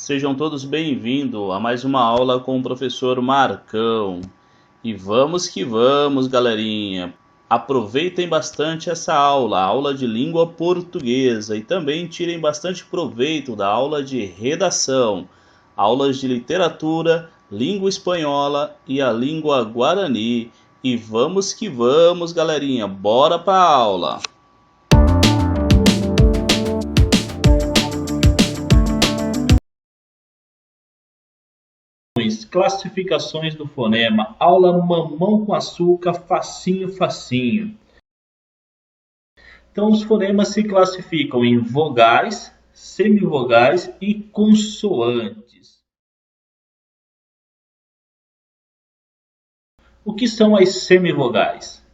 Sejam todos bem-vindos a mais uma aula com o professor Marcão. E vamos que vamos, galerinha. Aproveitem bastante essa aula, a aula de língua portuguesa, e também tirem bastante proveito da aula de redação, aulas de literatura, língua espanhola e a língua guarani. E vamos que vamos, galerinha. Bora para a aula. Classificações do fonema, aula no mamão com açúcar, facinho, facinho. Então, os fonemas se classificam em vogais, semivogais e consoantes. O que são as semivogais?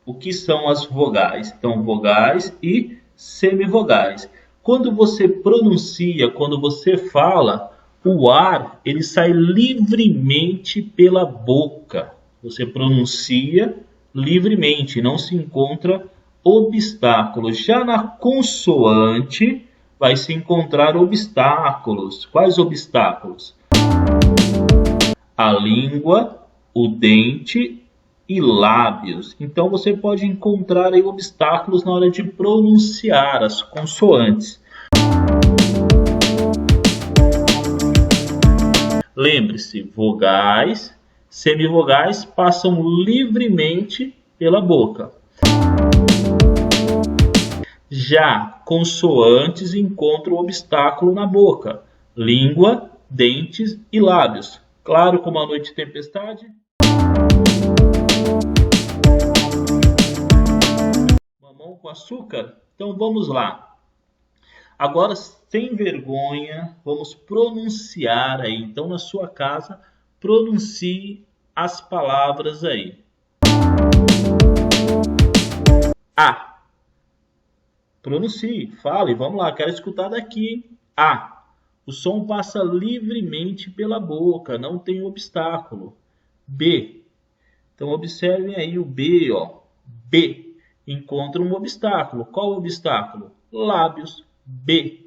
O que são as vogais? Então, vogais e semivogais. Quando você pronuncia, quando você fala, o ar ele sai livremente pela boca. Você pronuncia livremente, não se encontra obstáculos. Já na consoante, vai se encontrar obstáculos. Quais obstáculos? A língua, o dente e lábios. Então você pode encontrar aí obstáculos na hora de pronunciar as consoantes. Lembre-se, vogais, semivogais passam livremente pela boca. Já consoantes encontram obstáculo na boca, língua, dentes e lábios. Claro como a noite tempestade. Mamão com açúcar? Então vamos lá. Agora, sem vergonha, vamos pronunciar aí. Então, na sua casa, pronuncie as palavras aí. A. Pronuncie, fale, vamos lá, quero escutar daqui. A. O som passa livremente pela boca, não tem obstáculo. B. Então, observem aí o B, ó. B. Encontra um obstáculo. Qual o obstáculo? Lábios. B.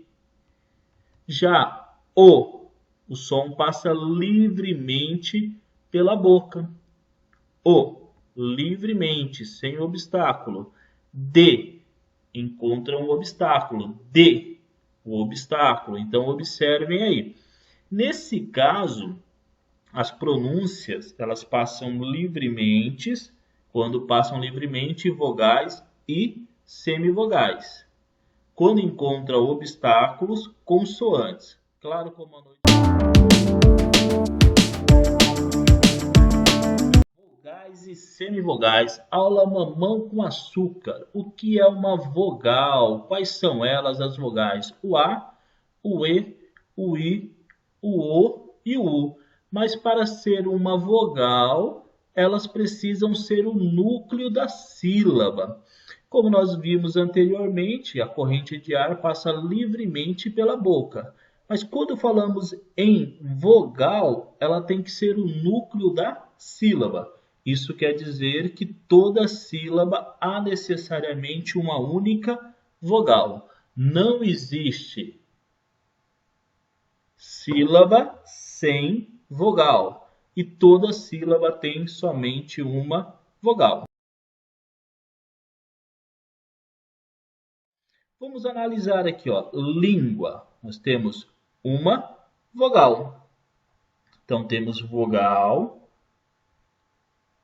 Já o som passa livremente pela boca. O, livremente, sem obstáculo. D, encontra um obstáculo. D, o obstáculo. Então, observem aí. Nesse caso, as pronúncias, elas passam livremente, quando passam livremente, vogais e semivogais. Quando encontra obstáculos, consoantes. Claro como a noite. Vogais e semivogais. Aula mamão com açúcar. O que é uma vogal? Quais são elas, as vogais? O A, o E, o I, o O e o U. Mas para ser uma vogal, elas precisam ser o núcleo da sílaba. Como nós vimos anteriormente, a corrente de ar passa livremente pela boca. Mas quando falamos em vogal, ela tem que ser o núcleo da sílaba. Isso quer dizer que toda sílaba há necessariamente uma única vogal. Não existe sílaba sem vogal. E toda sílaba tem somente uma vogal. Vamos analisar aqui, ó, língua. Nós temos uma vogal. Então, temos vogal.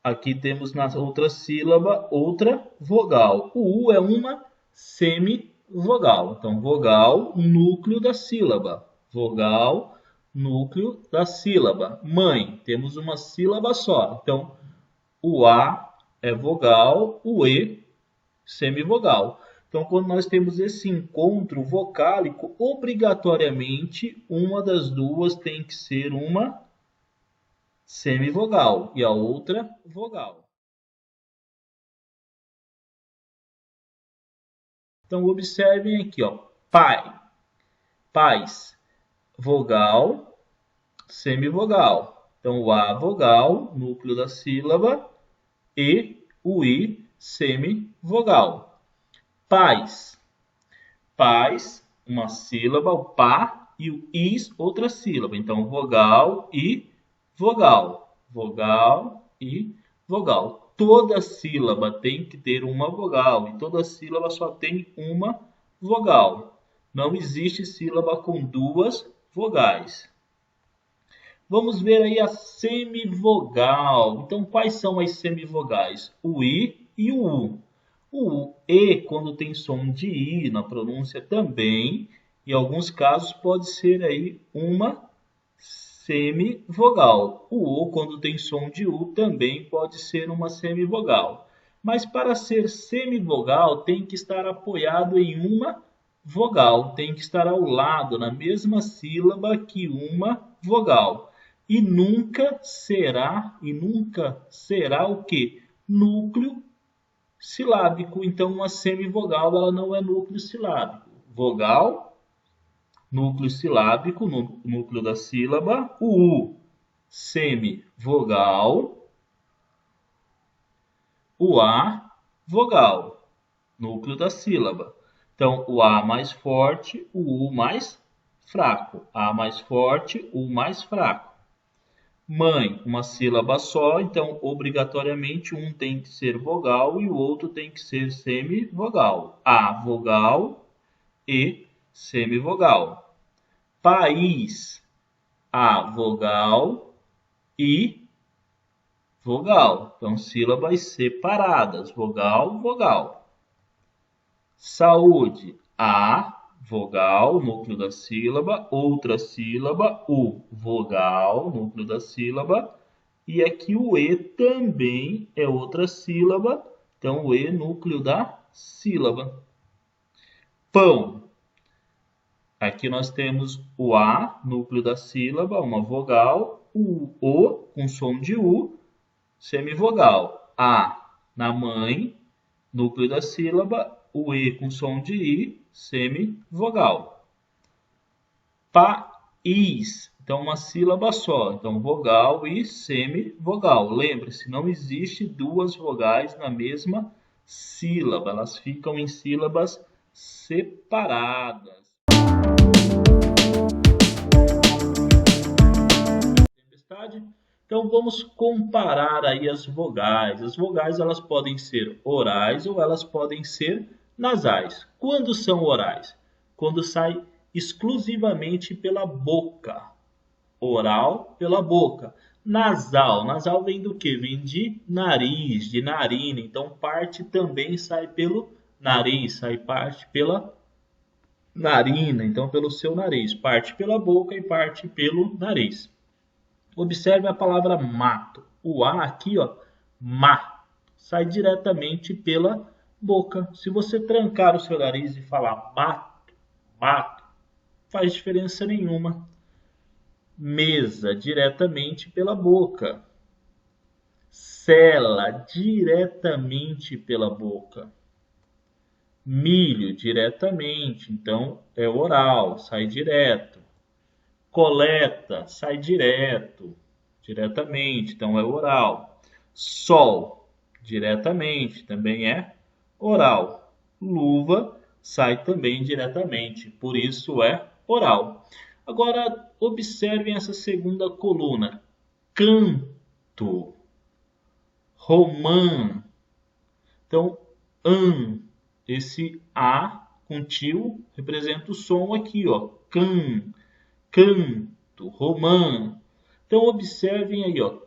Aqui temos na outra sílaba outra vogal. O U é uma semivogal. Então, vogal, núcleo da sílaba. Vogal, núcleo da sílaba. Mãe, temos uma sílaba só. Então, o A é vogal, o E, semivogal. Então, quando nós temos esse encontro vocálico, obrigatoriamente, uma das duas tem que ser uma semivogal e a outra vogal. Então, observem aqui, ó, pai, pais, vogal, semivogal. Então, o A, vogal, núcleo da sílaba, e o I, semivogal. Pais, pais, uma sílaba, o pá, e o is, outra sílaba. Então, vogal e vogal. Vogal e vogal. Toda sílaba tem que ter uma vogal e toda sílaba só tem uma vogal. Não existe sílaba com duas vogais. Vamos ver aí a semivogal. Então, quais são as semivogais? O I e o U. O E, quando tem som de I na pronúncia também, em alguns casos pode ser aí uma semivogal. O O, quando tem som de U, também pode ser uma semivogal. Mas para ser semivogal, tem que estar apoiado em uma vogal, tem que estar ao lado, na mesma sílaba que uma vogal. E nunca será o quê? Núcleo silábico. Então, uma semivogal ela não é núcleo silábico. Vogal, núcleo silábico, núcleo da sílaba. O U, semivogal. O A, vogal, núcleo da sílaba. Então, o A mais forte, o U mais fraco. A mais forte, U mais fraco. Mãe, uma sílaba só, então obrigatoriamente um tem que ser vogal e o outro tem que ser semivogal. A, vogal e semivogal. País, A, vogal e vogal. Então, sílabas separadas, vogal, vogal. Saúde, A, vogal, núcleo da sílaba, outra sílaba, U, vogal, núcleo da sílaba, e aqui o E também é outra sílaba, então o E, núcleo da sílaba. Pão, aqui nós temos o A, núcleo da sílaba, uma vogal, o com som de U, semivogal. A, na mãe, núcleo da sílaba, o E com som de I, semivogal. País, então uma sílaba só, então vogal e semivogal. Lembre-se, não existe duas vogais na mesma sílaba, elas ficam em sílabas separadas. Tempestade? Então vamos comparar aí as vogais. As vogais elas podem ser orais ou elas podem ser nasais. Quando são orais? Quando sai exclusivamente pela boca. Oral, pela boca. Nasal. Nasal vem do quê? Vem de nariz, de narina. Então parte também sai pelo nariz, sai parte pela narina. Então pelo seu nariz. Parte pela boca e parte pelo nariz. Observe a palavra mato. O A aqui, ó, ma, sai diretamente pela boca. Se você trancar o seu nariz e falar mato, mato, faz diferença nenhuma. Mesa, diretamente pela boca. Cela, diretamente pela boca. Milho, diretamente, então é oral, sai direto. Coleta, sai diretamente, então é oral. Sol, diretamente, também é oral. Luva, sai também diretamente, por isso é oral. Agora, observem essa segunda coluna. Canto, romã. Então, esse A com tio representa o som aqui, ó, canto, romã. Então, observem aí, ó.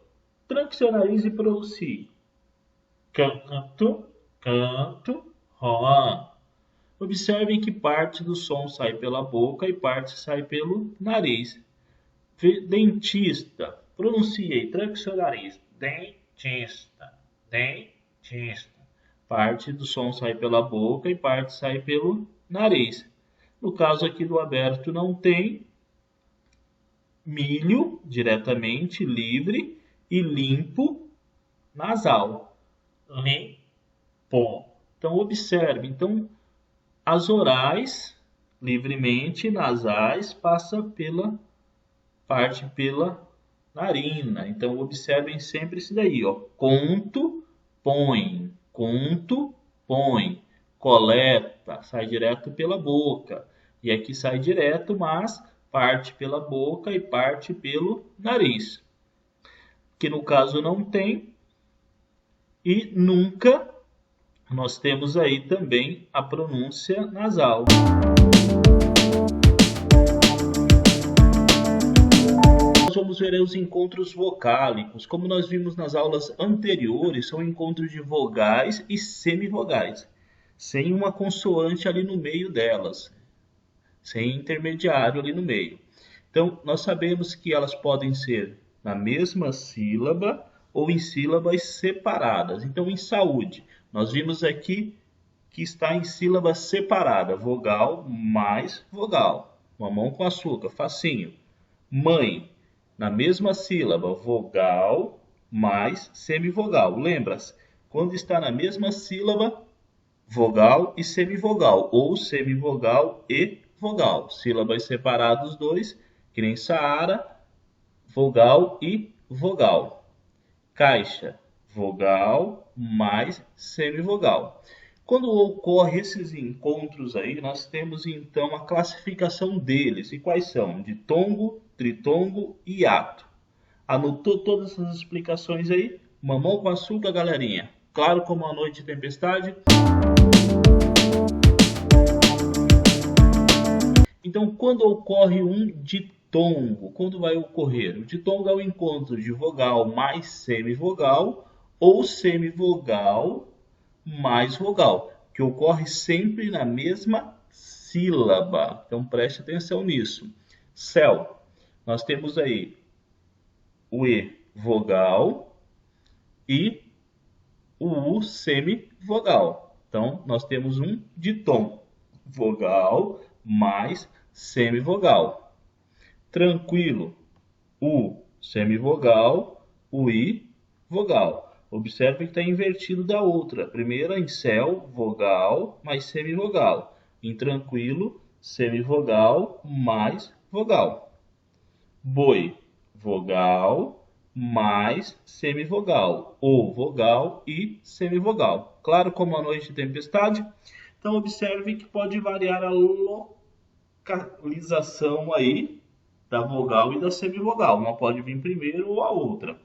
Tranque seu nariz e pronuncie. Canto, canto, romã. Observem que parte do som sai pela boca e parte sai pelo nariz. Dentista. Pronunciei. Tranque seu nariz. Dentista, dentista. Parte do som sai pela boca e parte sai pelo nariz. No caso aqui do aberto não tem. Milho, diretamente, livre, e limpo, nasal. Limpo. Então, observe. Então, as orais, livremente, nasais, parte pela narina. Então, observem sempre isso daí, ó. Conto, põe. Conto, põe. Coleta, sai direto pela boca. E aqui sai direto, mas parte pela boca e parte pelo nariz. Que no caso não tem. E nunca, nós temos aí também a pronúncia nasal. Nós vamos ver aí os encontros vocálicos. Como nós vimos nas aulas anteriores, são encontros de vogais e semivogais, sem uma consoante ali no meio delas, sem intermediário ali no meio. Então, nós sabemos que elas podem ser na mesma sílaba ou em sílabas separadas. Então, em saúde, nós vimos aqui que está em sílaba separada, vogal mais vogal. Mamão com açúcar, facinho. Mãe, na mesma sílaba, vogal mais semivogal. Lembra-se, quando está na mesma sílaba, vogal e semivogal, ou semivogal e vogal. Sílabas separadas, dois, que nem Saara, vogal e vogal. Caixa, vogal mais semivogal. Quando ocorrem esses encontros aí, nós temos então a classificação deles. E quais são? Ditongo, tritongo e hiato. Anotou todas essas explicações aí? Mamão com açúcar, galerinha. Claro como a noite de tempestade. Então, quando ocorre um ditongo, quando vai ocorrer? O ditongo é o encontro de vogal mais semivogal ou semivogal mais vogal, que ocorre sempre na mesma sílaba. Então, preste atenção nisso. Céu, nós temos aí o E vogal e o U semivogal. Então, nós temos um ditongo, vogal mais semivogal. Tranquilo, U semivogal, o I vogal. Observe que está invertido da outra. Primeira em céu, vogal mais semivogal. Em tranquilo, semivogal mais vogal. Boi, vogal mais semivogal. Ou vogal e semivogal. Claro como a noite de tempestade. Então, observe que pode variar a localização aí da vogal e da semivogal. Uma pode vir primeiro ou a outra.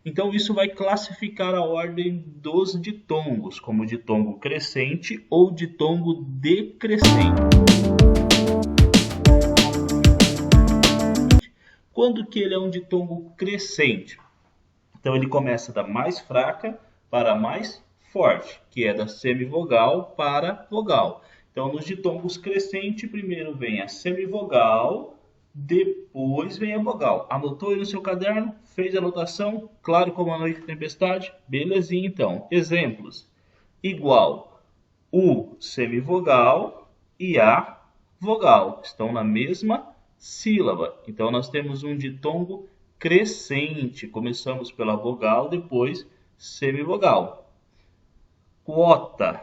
Então, isso vai classificar a ordem dos ditongos, como ditongo crescente ou ditongo decrescente. Quando que ele é um ditongo crescente? Então, ele começa da mais fraca para a mais forte, que é da semivogal para vogal. Então, nos ditongos crescente, primeiro vem a semivogal, depois vem a vogal. Anotou aí no seu caderno? Fez a anotação? Claro como a noite de tempestade? Belezinha, então. Exemplos. Igual. U semivogal e A vogal. Estão na mesma sílaba. Então, nós temos um ditongo crescente. Começamos pela vogal, depois semivogal. Quota,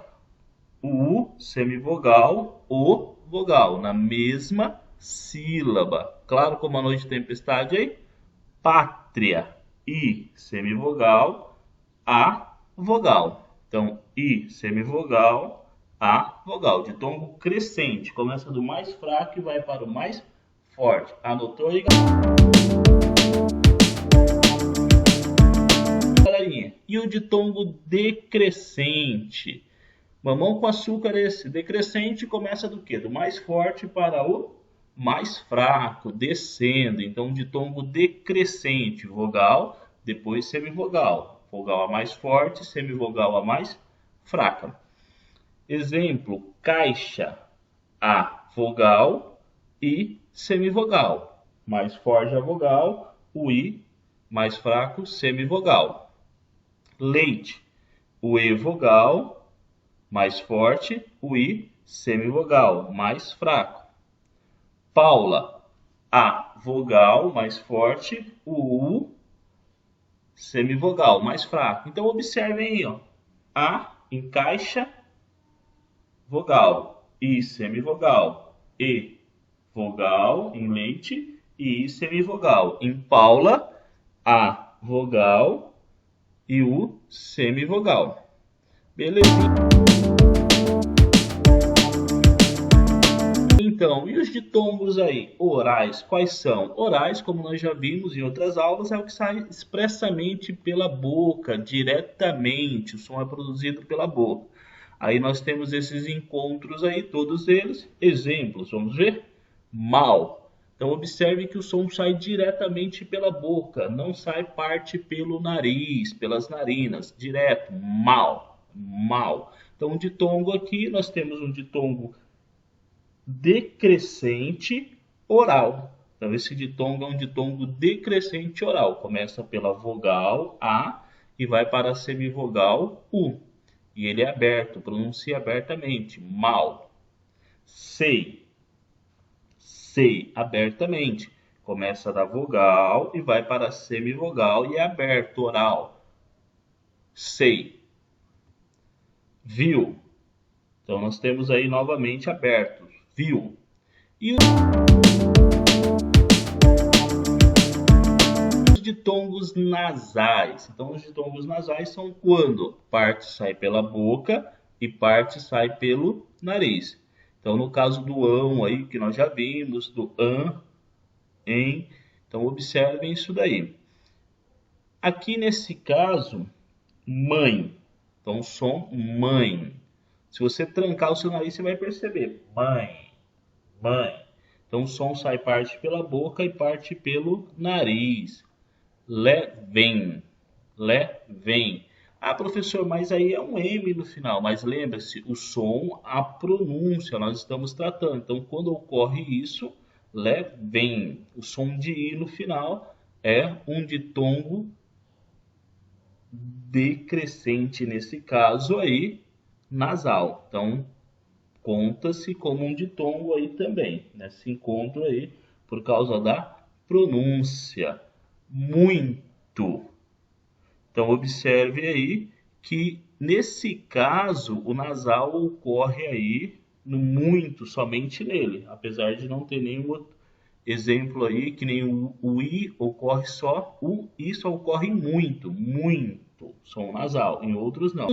U semivogal, O vogal, na mesma sílaba. Claro como a noite de tempestade aí. Pátria, I semivogal, A vogal. Então, I semivogal, A vogal. Ditongo crescente. Começa do mais fraco e vai para o mais forte. Anotou aí, galerinha? E o ditongo decrescente? Mamão com açúcar, esse decrescente começa do quê? Do mais forte para o mais fraco, descendo. Então, ditongo decrescente, vogal, depois semivogal. Vogal a mais forte, semivogal a mais fraca. Exemplo, caixa, A vogal e semivogal. Mais forte a vogal, o I, mais fraco, semivogal. Leite, o E vogal, mais forte, o I, semivogal, mais fraco. Paula, A vogal, mais forte, o U, semivogal, mais fraco. Então, observem aí, ó. A encaixa, vogal, I semivogal, E vogal em leite e I semivogal. Em Paula, A vogal e U semivogal. Beleza? Então, e os ditongos aí, orais, quais são? Orais, como nós já vimos em outras aulas, é o que sai expressamente pela boca, diretamente, o som é produzido pela boca. Aí nós temos esses encontros aí, todos eles, exemplos, vamos ver? Mal. Então observe que o som sai diretamente pela boca, não sai parte pelo nariz, pelas narinas, direto, mal, mal. Então um ditongo aqui, nós temos um ditongo decrescente oral. Então esse ditongo é um ditongo decrescente oral. Começa pela vogal A e vai para a semivogal U. E ele é aberto, pronuncia abertamente, mal. Sei, sei, abertamente. Começa da vogal e vai para a semivogal e é aberto, oral. Sei. Viu. Então nós temos aí novamente abertos, viu. E os ditongos nasais. Então os ditongos nasais são quando parte sai pela boca e parte sai pelo nariz. Então no caso do ão aí que nós já vimos, do an, em, então observem isso daí. Aqui nesse caso, mãe. Então som mãe. Se você trancar o seu nariz, você vai perceber. Mãe, mãe. Então o som sai parte pela boca e parte pelo nariz. Lé, vem. Lé, vem. Ah, professor, mas aí é um M no final. Mas lembre-se, o som, a pronúncia, nós estamos tratando. Então, quando ocorre isso, lé, vem. O som de I no final é um ditongo decrescente, nesse caso aí, nasal. Então, conta-se como um ditongo aí também, nesse encontro aí, por causa da pronúncia. Muito. Então, observe aí que, nesse caso, o nasal ocorre aí no muito, somente nele, apesar de não ter nenhum outro exemplo aí, que nem o I ocorre só, o I só ocorre muito, muito, som nasal, em outros não.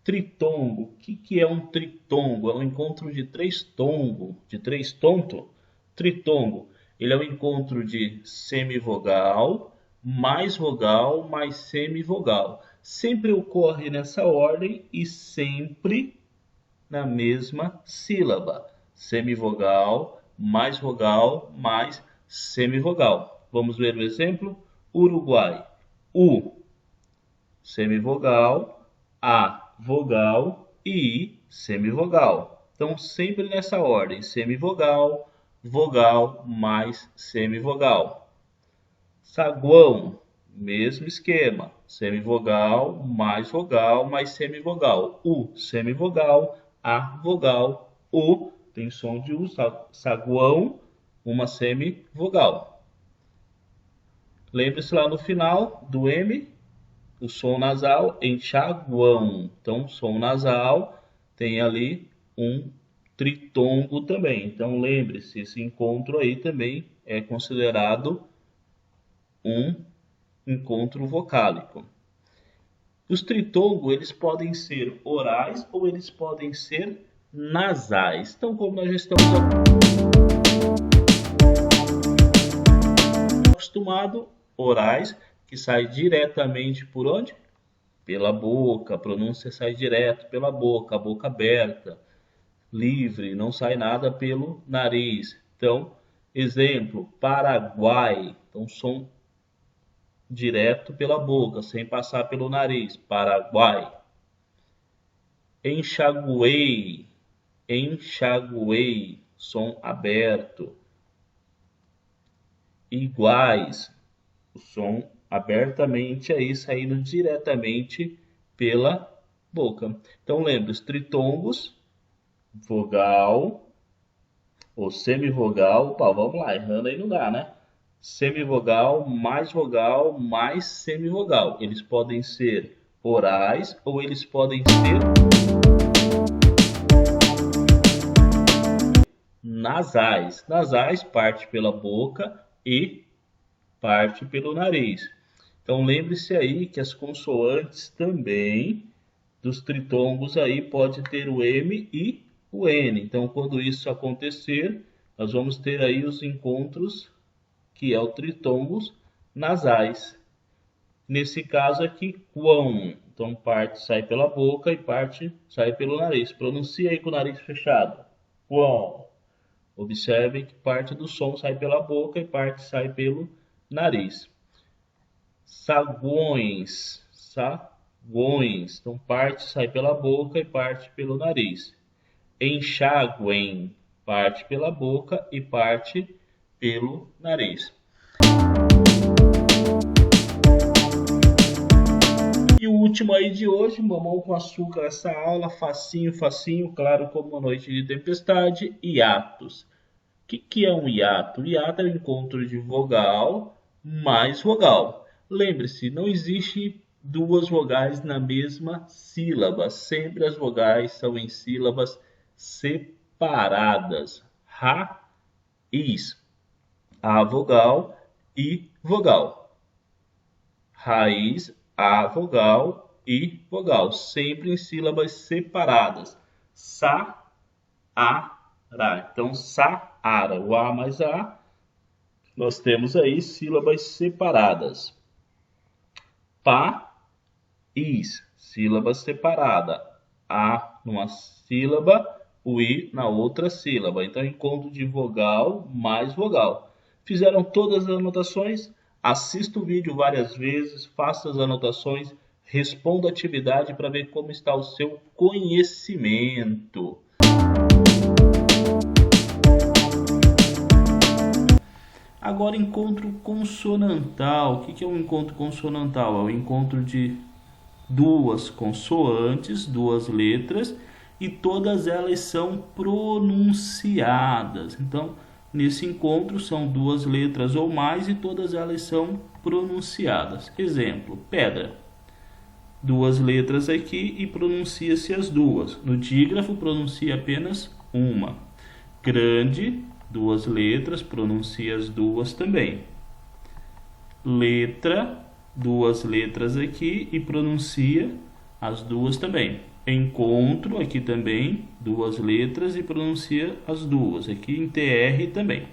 Tritongo. O que é um tritongo? É um encontro de três tongos, de três tonto. Tritongo. Ele é um encontro de semivogal, mais vogal, mais semivogal. Sempre ocorre nessa ordem e sempre na mesma sílaba. Semivogal, mais semivogal. Vamos ver o exemplo? Uruguai. U, semivogal, A, vogal e I, semivogal. Então, sempre nessa ordem, semivogal, vogal, mais semivogal. Saguão, mesmo esquema, semivogal, mais semivogal. U, semivogal, A, vogal, O, tem som de U, saguão, uma semivogal. Lembre-se lá no final do M, o som nasal, enxaguão. Então, som nasal tem ali um tritongo também. Então, lembre-se, esse encontro aí também é considerado um encontro vocálico. Os tritongos, eles podem ser orais ou eles podem ser nasais. Então, como nós já estamos acostumados, orais, que sai diretamente por onde? Pela boca, a pronúncia sai direto pela boca, a boca aberta, livre, não sai nada pelo nariz. Então, exemplo, Paraguai, então som direto pela boca, sem passar pelo nariz, Paraguai. Enxaguei, enxaguei, som aberto. Iguais, o som abertamente aí saindo diretamente pela boca. Então lembre, os tritongos, vogal ou semivogal, opa, vamos lá, errando aí não dá, né? Semivogal, mais semivogal. Eles podem ser orais ou eles podem ser nasais. Nasais parte pela boca e parte pelo nariz. Então lembre-se aí que as consoantes também dos tritongos aí pode ter o M e o N. Então, quando isso acontecer, nós vamos ter aí os encontros, que é o tritongos nasais. Nesse caso aqui, quão. Então, parte sai pela boca e parte sai pelo nariz. Pronuncia aí com o nariz fechado. Quão. Observem que parte do som sai pela boca e parte sai pelo nariz. Sagões. Sagões. Então, parte sai pela boca e parte pelo nariz. Enxáguem. Parte pela boca e parte pelo nariz. E o último aí de hoje, mamão com açúcar, essa aula, facinho, facinho, claro como uma noite de tempestade, hiatos. O que é um hiato? Hiato é o encontro de vogal mais vogal. Lembre-se, não existe duas vogais na mesma sílaba, sempre as vogais são em sílabas separadas. Raiz, a vogal e vogal. Raiz, a vogal e vogal, sempre em sílabas separadas. Sa, a, ra. Então, Saara, o A mais A, nós temos aí sílabas separadas. País, sílaba separada. A numa sílaba, o I na outra sílaba. Então, encontro de vogal mais vogal. Fizeram todas as anotações? Assista o vídeo várias vezes, faça as anotações, responda a atividade para ver como está o seu conhecimento. Agora, encontro consonantal. O que é um encontro consonantal? É o encontro de duas consoantes, duas letras, e todas elas são pronunciadas. Então, nesse encontro são duas letras ou mais e todas elas são pronunciadas. Exemplo, pedra. Duas letras aqui e pronuncia-se as duas. No dígrafo pronuncia apenas uma. Grande, duas letras, pronuncia as duas também. Letra, duas letras aqui e pronuncia as duas também. Encontro, aqui também, duas letras e pronuncia as duas. Aqui em TR também.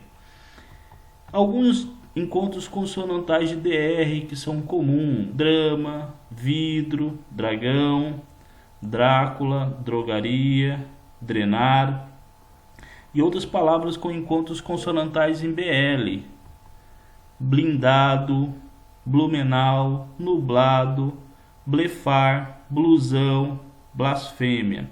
Alguns encontros consonantais de DR que são comuns: drama, vidro, dragão, Drácula, drogaria, drenar. E outras palavras com encontros consonantais em BL: blindado, blumenau, nublado, blefar, blusão, blasfêmia.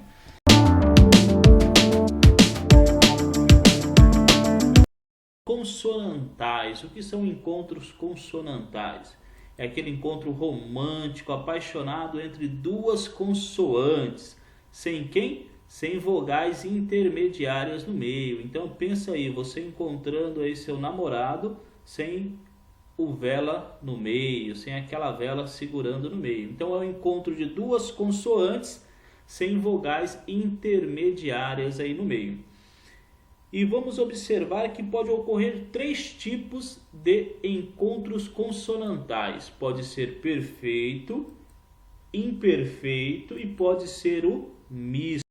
Consonantais. O que são encontros consonantais? É aquele encontro romântico, apaixonado entre duas consoantes. Sem quem? Sem vogais intermediárias no meio. Então pensa aí, você encontrando aí seu namorado sem o vela no meio, sem aquela vela segurando no meio. Então é o encontro de duas consoantes sem vogais intermediárias aí no meio. E vamos observar que pode ocorrer três tipos de encontros consonantais. Pode ser perfeito, imperfeito e pode ser o misto.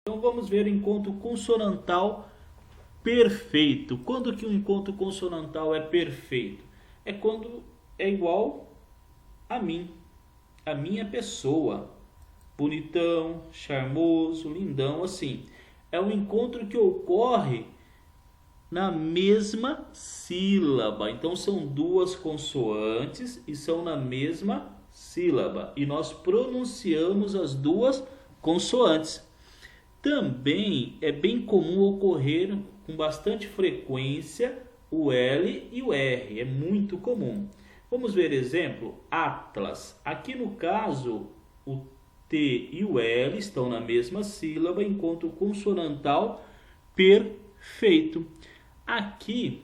Então vamos ver o encontro consonantal perfeito. Quando que um encontro consonantal é perfeito? É quando é igual a mim, a minha pessoa. Bonitão, charmoso, lindão, assim. É um encontro que ocorre na mesma sílaba. Então são duas consoantes e são na mesma sílaba. E nós pronunciamos as duas consoantes. Também é bem comum ocorrer com bastante frequência o L e o R. É muito comum. Vamos ver exemplo. Atlas. Aqui no caso, o T e o L estão na mesma sílaba, enquanto o consonantal perfeito. Aqui,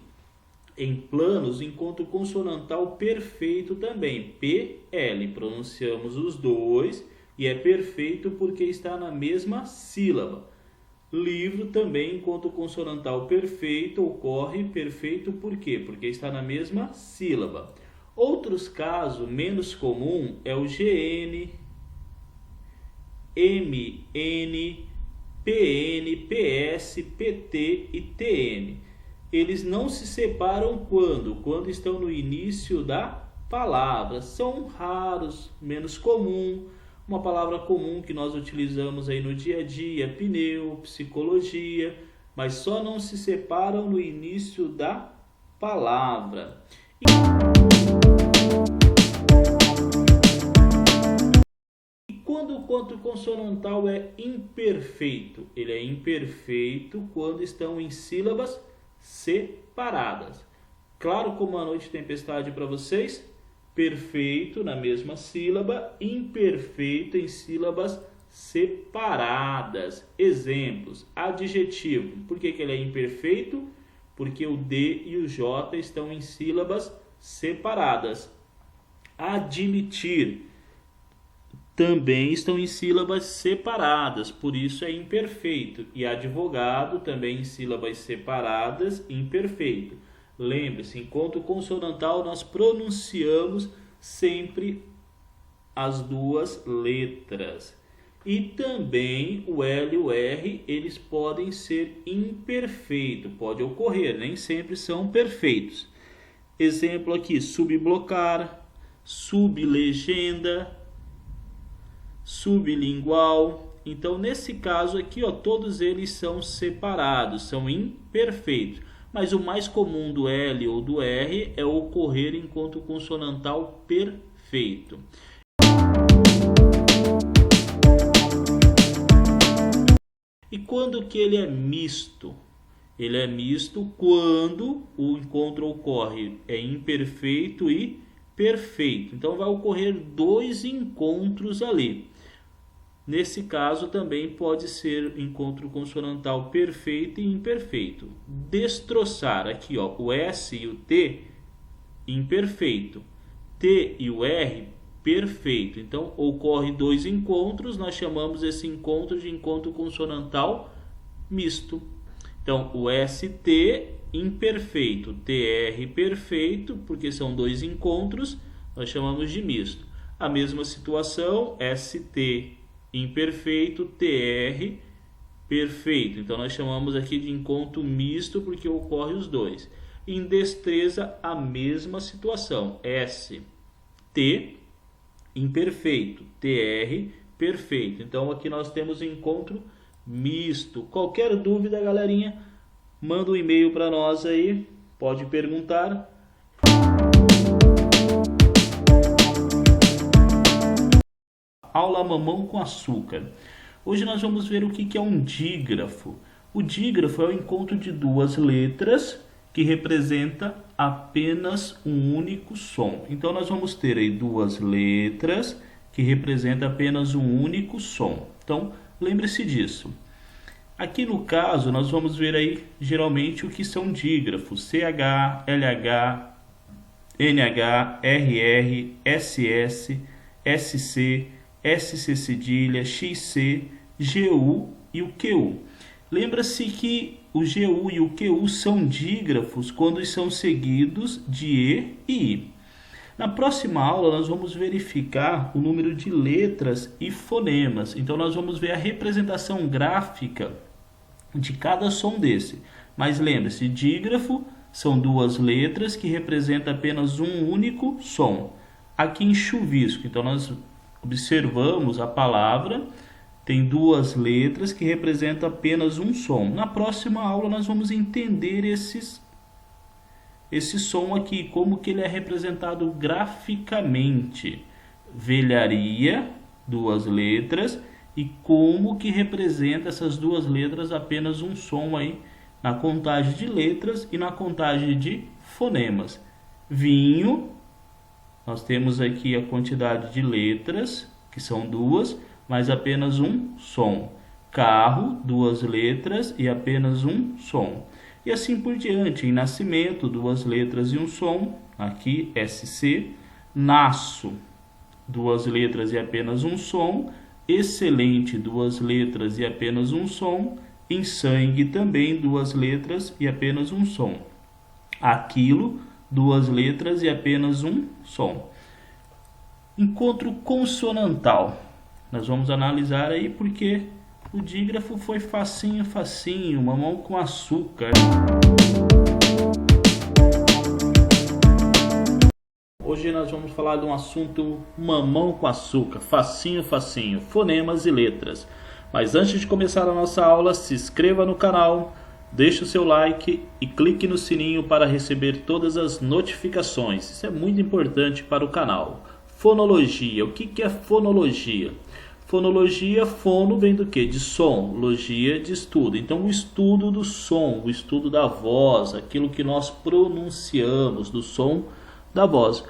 em planos, enquanto o consonantal perfeito também. PL. Pronunciamos os dois e é perfeito porque está na mesma sílaba. Livro também, enquanto o consonantal perfeito ocorre perfeito por quê? Porque está na mesma sílaba. Outros casos menos comum é o GN, MN, PN, PS, PT e TN. Eles não se separam quando estão no início da palavra. São raros, menos comum. Uma palavra comum que nós utilizamos aí no dia a dia, pneu, psicologia, mas só não se separam no início da palavra. E quando o encontro consonantal é imperfeito? Ele é imperfeito quando estão em sílabas separadas. Claro como a noite tempestade para vocês? Perfeito na mesma sílaba, imperfeito em sílabas separadas. Exemplos: adjetivo. Por que ele é imperfeito? Porque o D e o J estão em sílabas separadas. Admitir também estão em sílabas separadas, por isso é imperfeito. E advogado também em sílabas separadas, imperfeito. Lembre-se, enquanto consonantal nós pronunciamos sempre as duas letras. E também o L e o R, eles podem ser imperfeitos, pode ocorrer, nem sempre são perfeitos. Exemplo aqui: subblocar, sublegenda, sublingual. Então, nesse caso aqui, todos eles são separados, são imperfeitos. Mas o mais comum do L ou do R é ocorrer enquanto consonantal perfeito. E quando que ele é misto? Ele é misto quando o encontro ocorre imperfeito e perfeito. Então vai ocorrer dois encontros ali. Nesse caso também pode ser encontro consonantal perfeito e imperfeito. Destroçar, aqui o S e o T, imperfeito. T e o R, perfeito. Então ocorre dois encontros, nós chamamos esse encontro de encontro consonantal misto. Então o ST imperfeito, TR perfeito, porque são dois encontros, nós chamamos de misto. A mesma situação, ST imperfeito, TR perfeito. Então nós chamamos aqui de encontro misto porque ocorre os dois. Em destreza, a mesma situação, ST imperfeito, TR perfeito. Então aqui nós temos encontro misto. Qualquer dúvida, galerinha, manda um e-mail para nós aí, pode perguntar. Aula mamão com açúcar. Hoje nós vamos ver o que é um dígrafo. O dígrafo é o encontro de duas letras que representa apenas um único som. Então nós vamos ter aí duas letras que representam apenas um único som. Então lembre-se disso. Aqui no caso nós vamos ver aí geralmente o que são dígrafos: CH, LH, NH, RR, SS, SC, SC cedilha, XC, GU e o QU. Lembra-se que o GU e o QU são dígrafos quando são seguidos de E e I. Na próxima aula nós vamos verificar o número de letras e fonemas. Então nós vamos ver a representação gráfica de cada som desse. Mas lembre-se, dígrafo são duas letras que representam apenas um único som. Aqui em chuvisco, então nós observamos a palavra, tem duas letras que representam apenas um som. Na próxima aula nós vamos entender esse som aqui, como que ele é representado graficamente. Velharia, duas letras, e como que representa essas duas letras apenas um som aí na contagem de letras e na contagem de fonemas. Vinho, nós temos aqui a quantidade de letras, que são duas, mas apenas um som. Carro, duas letras e apenas um som. E assim por diante. Em nascimento, duas letras e um som. Aqui, SC. Nasço, duas letras e apenas um som. Excelente, duas letras e apenas um som. Em sangue também, duas letras e apenas um som. Aquilo, duas letras e apenas um som. Encontro consonantal. Nós vamos analisar aí porque o dígrafo foi facinho, facinho, mamão com açúcar. Hoje nós vamos falar de um assunto mamão com açúcar, facinho, facinho, fonemas e letras. Mas antes de começar a nossa aula, se inscreva no canal, deixe o seu like e clique no sininho para receber todas as notificações. Isso é muito importante para o canal. Fonologia. O que é fonologia? Fonologia, fono vem do que? De som, logia de estudo. Então o estudo do som, o estudo da voz, aquilo que nós pronunciamos, do som da voz.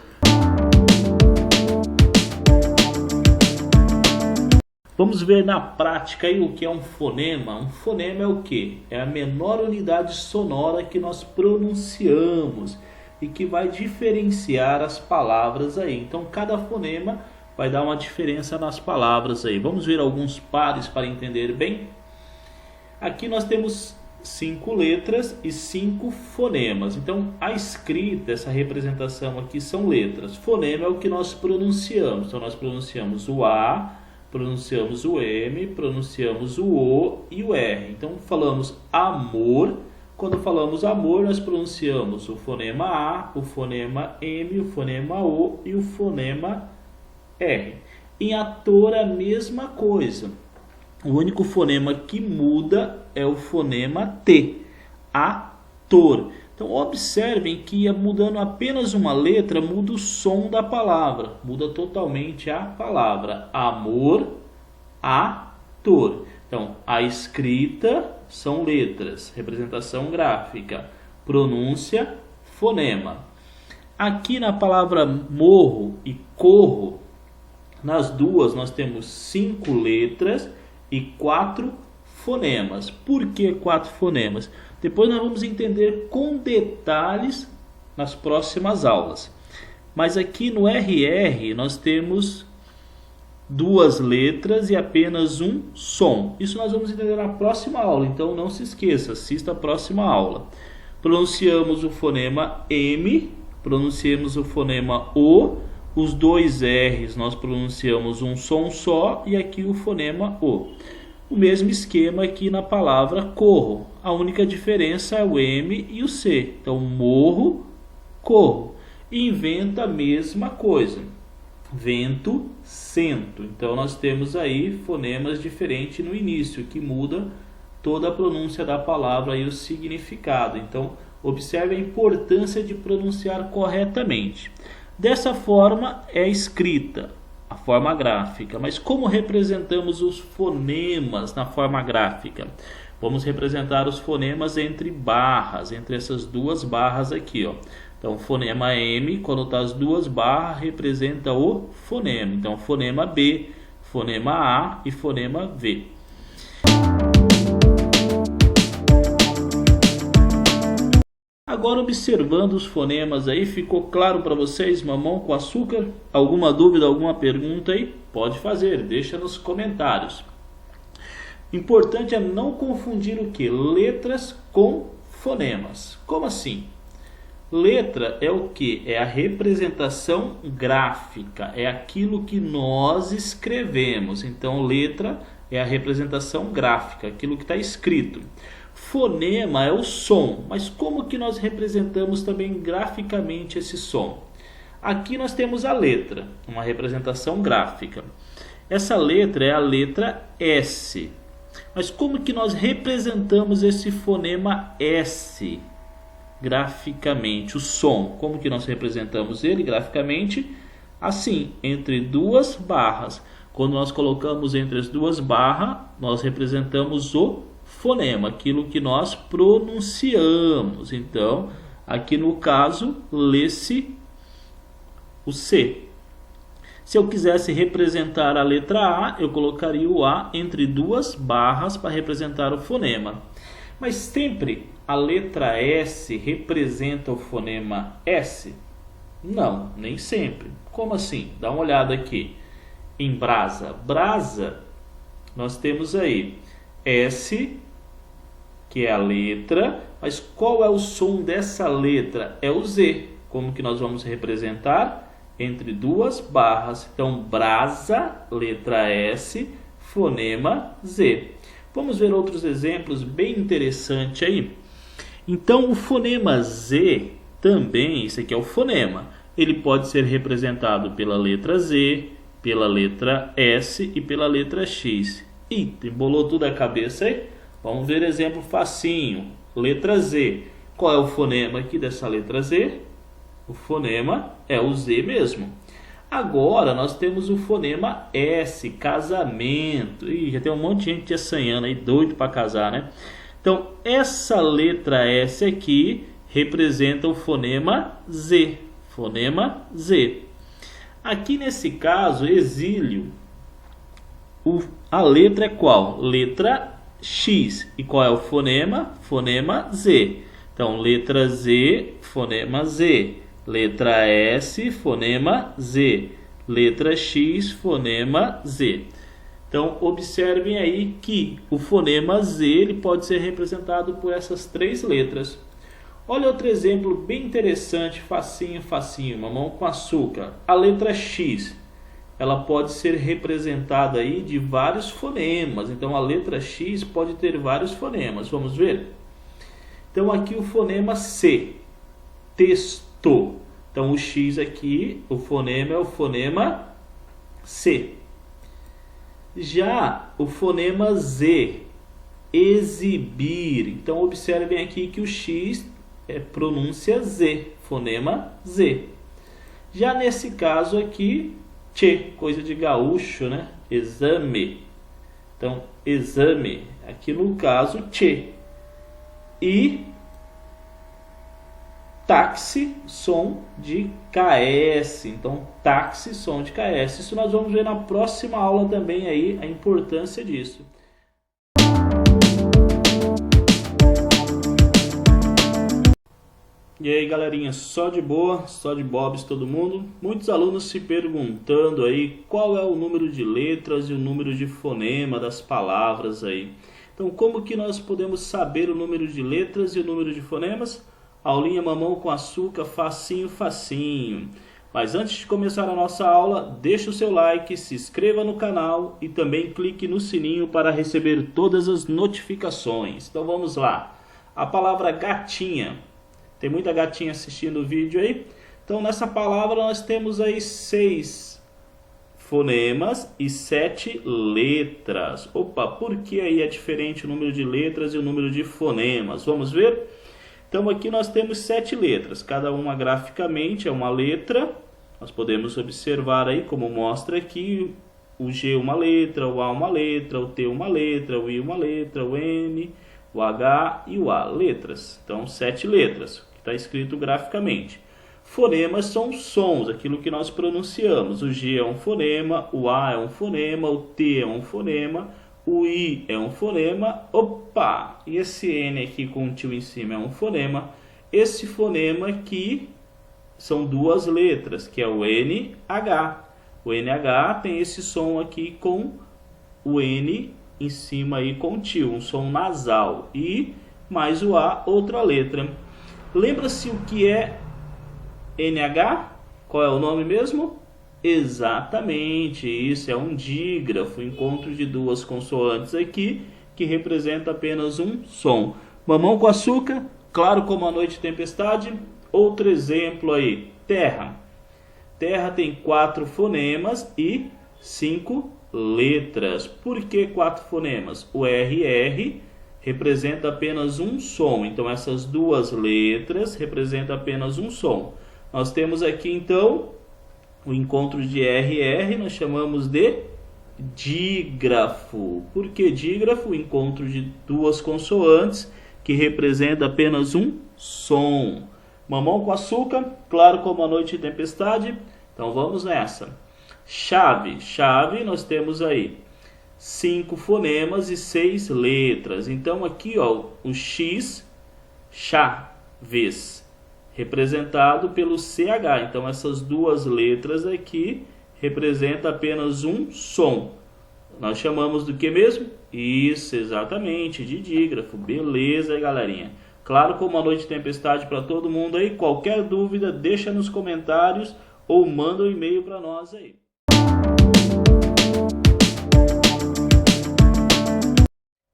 Vamos ver na prática aí o que é um fonema. Um fonema é o que? É a menor unidade sonora que nós pronunciamos e que vai diferenciar as palavras aí. Então cada fonema vai dar uma diferença nas palavras aí. Vamos ver alguns pares para entender bem? Aqui nós temos 5 letras e 5 fonemas. Então a escrita, essa representação aqui são letras. Fonema é o que nós pronunciamos. Então nós pronunciamos o A, pronunciamos o M, pronunciamos o O e o R. Então falamos amor. Quando falamos amor, nós pronunciamos o fonema A, o fonema M, o fonema O e o fonema R. Em ator, a mesma coisa. O único fonema que muda é o fonema T, ator. Então observem que mudando apenas uma letra, muda o som da palavra, muda totalmente a palavra. Amor, ator. Então a escrita são letras, representação gráfica, pronúncia, fonema. Aqui na palavra morro e corro, nas duas nós temos 5 letras e 4 fonemas. Por que 4 fonemas? Depois nós vamos entender com detalhes nas próximas aulas. Mas aqui no RR nós temos 2 letras e apenas um som. Isso nós vamos entender na próxima aula, então não se esqueça, assista a próxima aula. Pronunciamos o fonema M, pronunciamos o fonema O, os 2 R's nós pronunciamos um som só e aqui o fonema O. O mesmo esquema aqui na palavra corro. A única diferença é o M e o C. Então, morro, corro. Inventa a mesma coisa. Vento, sento. Então, nós temos aí fonemas diferentes no início, que muda toda a pronúncia da palavra e o significado. Então, observe a importância de pronunciar corretamente. Dessa forma é escrita a forma gráfica. Mas como representamos os fonemas na forma gráfica? Vamos representar os fonemas entre barras, entre essas 2 barras aqui, ó. Então, fonema M, quando está as 2 barras, representa o fonema. Então, fonema B, fonema A e fonema V. Agora, observando os fonemas aí, ficou claro para vocês, mamão com açúcar? Alguma dúvida, alguma pergunta aí? Pode fazer, deixa nos comentários. Importante é não confundir o que? Letras com fonemas. Como assim? Letra é o que? É a representação gráfica, é aquilo que nós escrevemos. Então, letra é a representação gráfica, aquilo que está escrito. Fonema é o som, mas como que nós representamos também graficamente esse som? Aqui nós temos a letra, uma representação gráfica. Essa letra é a letra S. Mas como que nós representamos esse fonema S graficamente, o som? Como que nós representamos ele graficamente? Assim, entre 2 barras. Quando nós colocamos entre as 2 barras, nós representamos o fonema, aquilo que nós pronunciamos. Então, aqui no caso, lê-se o C. Se eu quisesse representar a letra A, eu colocaria o A entre 2 barras para representar o fonema. Mas sempre a letra S representa o fonema S? Não, nem sempre. Como assim? Dá uma olhada aqui. Em brasa. Brasa, nós temos aí S, que é a letra, mas qual é o som dessa letra? É o Z. Como que nós vamos representar? Entre duas barras. Então, brasa, letra S, fonema Z. Vamos ver outros exemplos bem interessantes aí. Então, o fonema Z também, esse aqui é o fonema, ele pode ser representado pela letra Z, pela letra S e pela letra X. Ih, embolou tudo a cabeça aí? Vamos ver exemplo facinho. Letra Z. Qual é o fonema aqui dessa letra Z? O fonema é o Z mesmo. Agora nós temos o fonema S, casamento. Ih, já tem um monte de gente assanhando aí, doido para casar, né? Então, essa letra S aqui representa o fonema Z. Fonema Z. Aqui nesse caso, exílio, a letra é qual? Letra X. E qual é o fonema? Fonema Z. Então, letra Z, fonema Z. Letra S, fonema Z. Letra X, fonema Z. Então, observem aí que o fonema Z ele pode ser representado por essas três letras. Olha outro exemplo bem interessante, facinho, facinho, mamão com açúcar. A letra X, ela pode ser representada aí de vários fonemas. Então, a letra X pode ter vários fonemas. Vamos ver? Então, aqui o fonema C, texto. Então, o X aqui, o fonema é o fonema C. Já o fonema Z, exibir. Então, observem aqui que o X é pronúncia Z, fonema Z. Já nesse caso aqui, tchê, coisa de gaúcho, né? Exame. Então, exame. Aqui no caso, tchê. E táxi, som de KS. Então, táxi, som de KS. Isso nós vamos ver na próxima aula também aí, a importância disso. E aí, galerinha, só de boa, só de bobs todo mundo. Muitos alunos se perguntando aí qual é o número de letras e o número de fonema das palavras aí. Então, como que nós podemos saber o número de letras e o número de fonemas? Aulinha mamão com açúcar, facinho, facinho. Mas antes de começar a nossa aula, deixa o seu like, se inscreva no canal e também clique no sininho para receber todas as notificações. Então vamos lá. A palavra gatinha. Tem muita gatinha assistindo o vídeo aí. Então nessa palavra nós temos aí 6 fonemas e 7 letras. Opa, por que aí é diferente o número de letras e o número de fonemas? Vamos ver? Então aqui nós temos 7 letras, cada uma graficamente é uma letra. Nós podemos observar aí como mostra aqui, o G uma letra, o A uma letra, o T uma letra, o I uma letra, o N, o H e o A, letras. Então 7 letras, que está escrito graficamente. Fonemas são sons, aquilo que nós pronunciamos. O G é um fonema, o A é um fonema, o T é um fonema, o I é um fonema. Opa! E esse N aqui com o tio em cima é um fonema. Esse fonema aqui são 2 letras, que é o NH. O NH tem esse som aqui com o N em cima aí com o tio, um som nasal. E mais o A, outra letra. Lembra-se o que é NH? Qual é o nome mesmo? Exatamente, isso é um dígrafo, encontro de 2 consoantes aqui, que representa apenas um som. Mamão com açúcar, claro como a noite tempestade. Outro exemplo aí, terra. Terra tem 4 fonemas e 5 letras. Por que 4 fonemas? O RR representa apenas um som, então essas 2 letras representam apenas um som. Nós temos aqui então o encontro de RR, nós chamamos de dígrafo. Por que dígrafo? O encontro de 2 consoantes que representa apenas um som. Mamão com açúcar, claro como a noite e tempestade. Então vamos nessa. Chave. Chave nós temos aí 5 fonemas e 6 letras. Então aqui ó, o X, chaves, representado pelo CH. Então essas 2 letras aqui representam apenas um som. Nós chamamos do que mesmo? Isso, exatamente, de dígrafo. Beleza, galerinha. Claro, como a noite de tempestade para todo mundo aí. Qualquer dúvida, deixa nos comentários ou manda um e-mail para nós aí.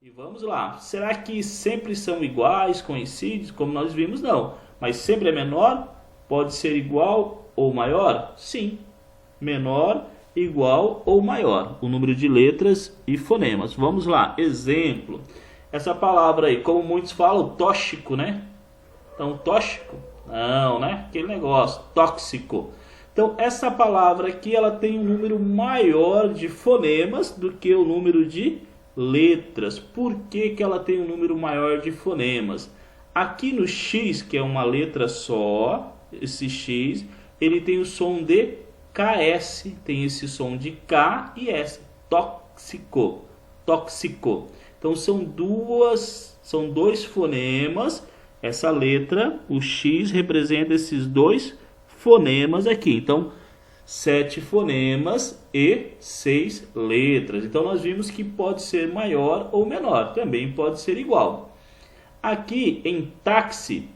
E vamos lá. Será que sempre são iguais, coincidem, como nós vimos? Não. Mas sempre é menor? Pode ser igual ou maior? Sim. Menor, igual ou maior. O número de letras e fonemas. Vamos lá. Exemplo. Essa palavra aí, como muitos falam, tóxico, né? Então, tóxico? Não, né? Aquele negócio, tóxico. Então, essa palavra aqui, ela tem um número maior de fonemas do que o número de letras. Por que que ela tem um número maior de fonemas? Aqui no X, que é uma letra só, esse X, ele tem o som de KS, tem esse som de K e S, tóxico, tóxico. Então são dois fonemas. Essa letra, o X, representa esses dois fonemas aqui. Então, 7 fonemas e 6 letras. Então, nós vimos que pode ser maior ou menor. Também pode ser igual. Aqui, em táxi,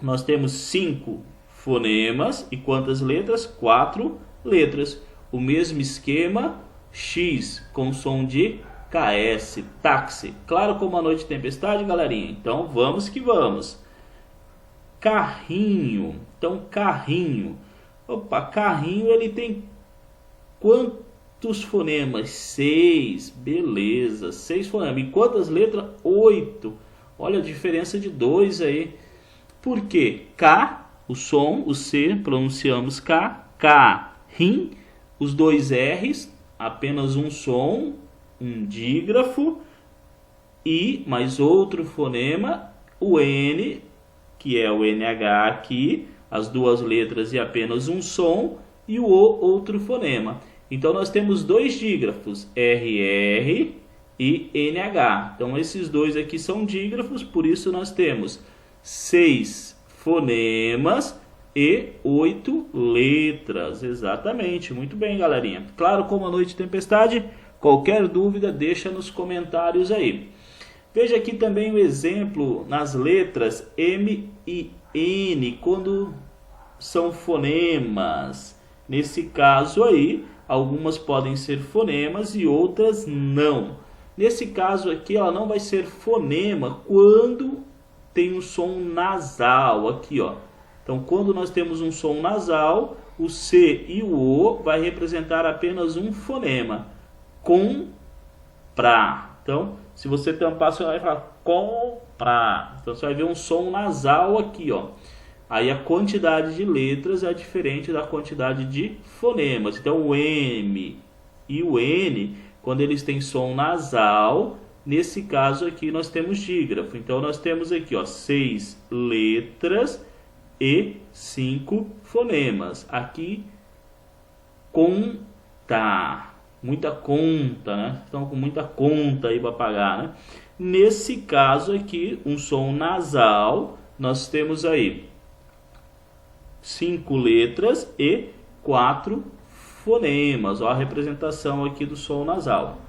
nós temos 5 fonemas. E quantas letras? 4 letras. O mesmo esquema, X com som de KS, táxi. Claro como a noite de tempestade, galerinha? Então, vamos que vamos. Carrinho. Então, carrinho. Opa, carrinho, ele tem quantos fonemas? 6. Beleza, 6 fonemas. E quantas letras? 8. Olha a diferença de 2 aí. Por quê? K, o som, o C, pronunciamos K. Carrim, os 2 R's, apenas um som, um dígrafo. E mais outro fonema, o N, que é o NH aqui, as 2 letras e apenas um som, e o O, outro fonema. Então nós temos 2 dígrafos, RR e NH. Então esses 2 aqui são dígrafos, por isso nós temos 6 fonemas e 8 letras. Exatamente, muito bem, galerinha. Claro como a noite de tempestade, qualquer dúvida deixa nos comentários aí. Veja aqui também o exemplo nas letras M e N, quando são fonemas. Nesse caso aí, algumas podem ser fonemas e outras não. Nesse caso aqui, ela não vai ser fonema quando tem um som nasal aqui, ó. Então, quando nós temos um som nasal, o C e o O vai representar apenas um fonema. Comprar. Então, se você tampar, você vai falar comprar. Então, você vai ver um som nasal aqui, ó. Aí a quantidade de letras é diferente da quantidade de fonemas. Então, o M e o N, quando eles têm som nasal, nesse caso aqui nós temos dígrafo. Então, nós temos aqui, ó, 6 letras e 5 fonemas. Aqui, conta. Muita conta, né? Estão com muita conta aí para pagar, né? Nesse caso aqui, um som nasal, nós temos aí 5 letras e 4 fonemas. Ó, a representação aqui do som nasal.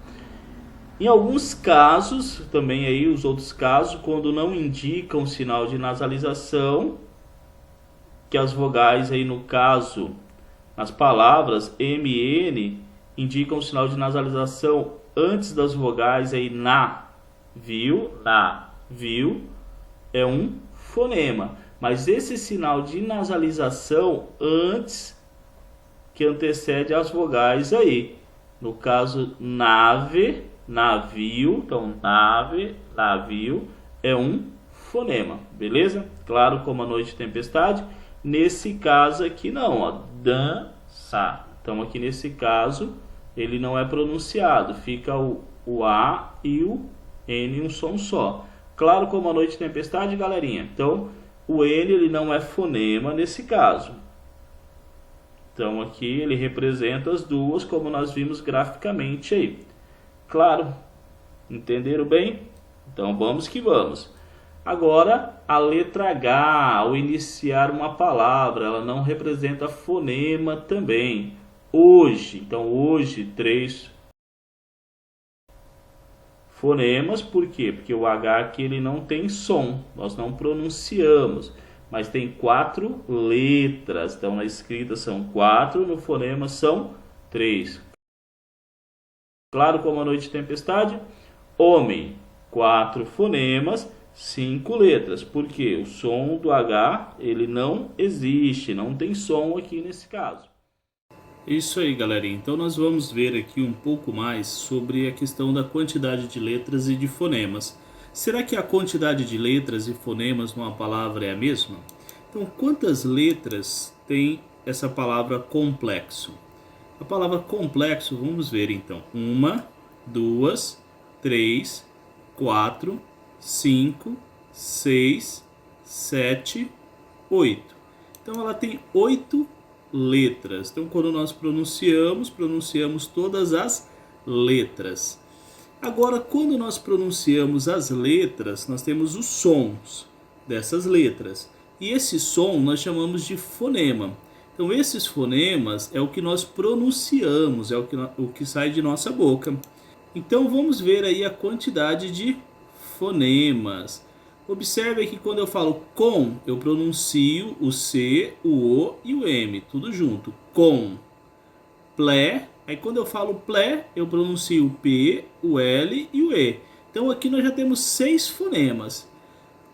Em alguns casos, também aí os outros casos, quando não indicam sinal de nasalização, que as vogais aí no caso, as palavras M e N indicam o sinal de nasalização antes das vogais aí na, viu, é um fonema. Mas esse sinal de nasalização antes que antecede as vogais aí. No caso nave, navio, então nave, navio é um fonema, beleza? Claro como a noite de tempestade. Nesse caso aqui não, ó, dança. Então aqui nesse caso ele não é pronunciado, fica o A e o N um som só. Claro como a noite de tempestade, galerinha. Então o N ele não é fonema nesse caso. Então aqui ele representa as duas como nós vimos graficamente aí. Claro, entenderam bem? Então vamos que vamos. Agora a letra H, ao iniciar uma palavra, ela não representa fonema também. Hoje, então hoje 3 fonemas, por quê? Porque o H aqui ele não tem som, nós não pronunciamos, mas tem 4 letras. Então na escrita são 4, no fonema são 3. Claro como a noite de tempestade. Homem, 4 fonemas, 5 letras. Por quê? O som do H ele não existe, não tem som aqui nesse caso. Isso aí, galerinha. Então nós vamos ver aqui um pouco mais sobre a questão da quantidade de letras e de fonemas. Será que a quantidade de letras e fonemas numa palavra é a mesma? Então, quantas letras tem essa palavra complexo? A palavra complexo, vamos ver então. 1, 2, 3, 4, 5, 6, 7, 8. Então ela tem 8 letras. Então quando nós pronunciamos todas as letras. Agora, quando nós pronunciamos as letras, nós temos os sons dessas letras. E esse som nós chamamos de fonema. Então esses fonemas é o que nós pronunciamos, é o que sai de nossa boca. Então vamos ver aí a quantidade de fonemas. Observe que quando eu falo com, eu pronuncio o C, o O e o M, tudo junto. Com. Plé. Aí quando eu falo plé, eu pronuncio o P, o L e o E. Então aqui nós já temos 6 fonemas.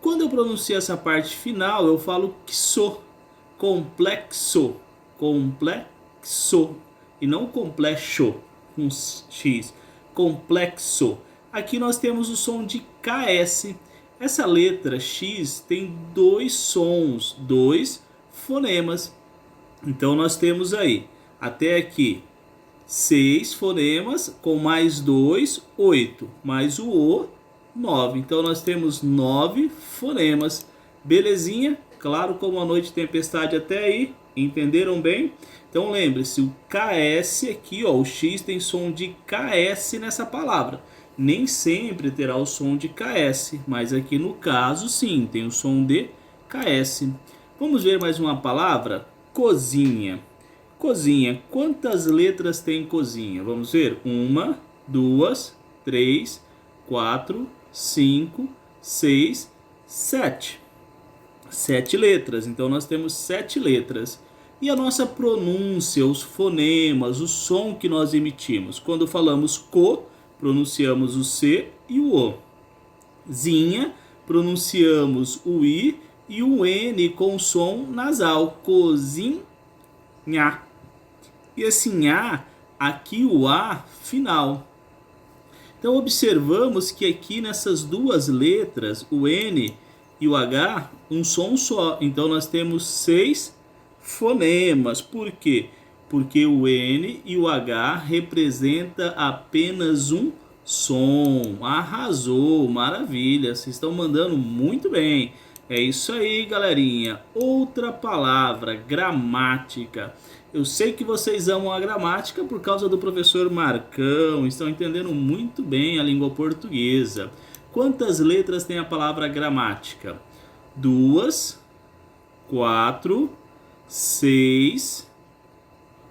Quando eu pronuncio essa parte final, eu falo xô. Complexo. Complexo. E não complexo, com X. Complexo. Aqui nós temos o som de KS. Essa letra X tem 2 sons, 2 fonemas. Então nós temos aí, até aqui, 6 fonemas, com mais 2, 8. Mais o O, 9. Então nós temos 9 fonemas. Belezinha? Claro como a noite de tempestade até aí. Entenderam bem? Então lembre-se, o KS aqui, ó, o X tem som de KS nessa palavra. Nem sempre terá o som de KS, mas aqui no caso sim, tem o som de KS. Vamos ver mais uma palavra? Cozinha. Cozinha. Quantas letras tem cozinha? Vamos ver. 1, 2, 3, 4, 5, 6, 7. 7 letras. Então nós temos 7 letras. E a nossa pronúncia, os fonemas, o som que nós emitimos. Quando falamos co, pronunciamos o C e o O. Zinha, pronunciamos o I e o N com som nasal. Cozinha. E esse nha, aqui o A final. Então observamos que aqui nessas duas letras, o N e o H, um som só. Então nós temos 6 fonemas. Por quê? Porque o N e o H representa apenas um som. Arrasou, maravilha, vocês estão mandando muito bem. É isso aí, galerinha. Outra palavra, gramática. Eu sei que vocês amam a gramática por causa do professor Marcão. Estão entendendo muito bem a língua portuguesa. Quantas letras tem a palavra gramática? 2, 4, 6,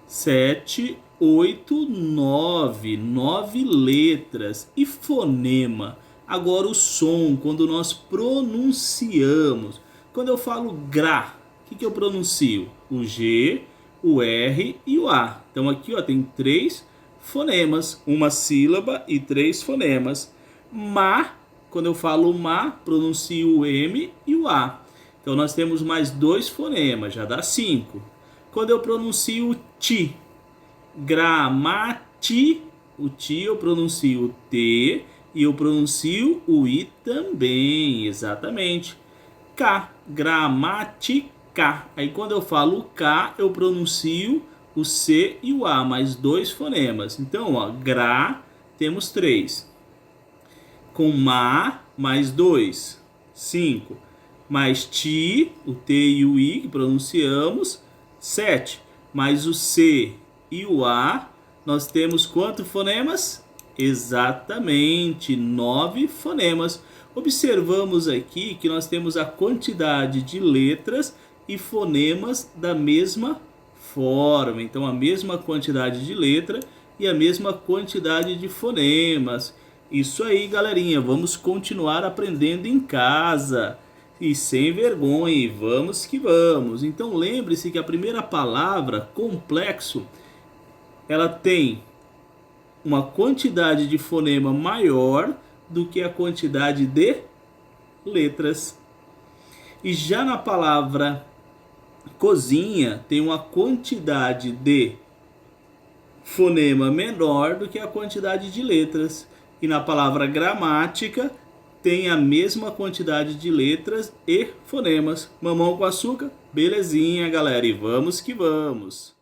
7, 8, 9. 9 letras. E fonema? Agora o som, quando nós pronunciamos. Quando eu falo gra, o que eu pronuncio? O G, o R e o A. Então aqui ó, tem 3 fonemas, uma sílaba e 3 fonemas. Ma, quando eu falo ma, pronuncio o M e o A. Então nós temos mais 2 fonemas, já dá 5. Quando eu pronuncio ti, gramati, o ti eu pronuncio o T e eu pronuncio o I também, exatamente. K, gramática. Aí quando eu falo K, eu pronuncio o C e o A, mais 2 fonemas. Então, ó, gra, temos 3. Com ma, mais 2, 5. Mais ti, o T e o I, que pronunciamos, 7. Mais o C e o A, nós temos quantos fonemas? Exatamente, 9 fonemas. Observamos aqui que nós temos a quantidade de letras e fonemas da mesma forma. Então, a mesma quantidade de letra e a mesma quantidade de fonemas. Isso aí, galerinha, vamos continuar aprendendo em casa e sem vergonha, e vamos que vamos. Então lembre-se que a primeira palavra, complexo, ela tem uma quantidade de fonema maior do que a quantidade de letras. E já na palavra cozinha tem uma quantidade de fonema menor do que a quantidade de letras. E na palavra gramática tem a mesma quantidade de letras e fonemas. Mamão com açúcar? Belezinha, galera, e vamos que vamos.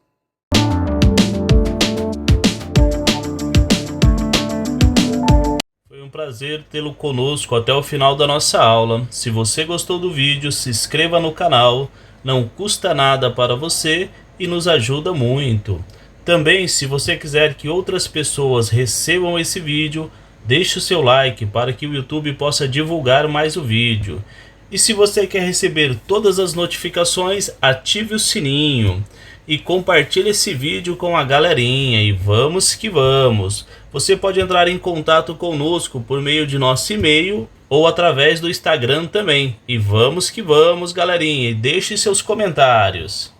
Foi um prazer tê-lo conosco até o final da nossa aula. Se você gostou do vídeo, se inscreva no canal, não custa nada para você e nos ajuda muito. Também, se você quiser que outras pessoas recebam esse vídeo, deixe o seu like para que o YouTube possa divulgar mais o vídeo. E se você quer receber todas as notificações, ative o sininho e compartilhe esse vídeo com a galerinha, e vamos que vamos. Você pode entrar em contato conosco por meio de nosso e-mail ou através do Instagram também. E vamos que vamos, galerinha, e deixe seus comentários.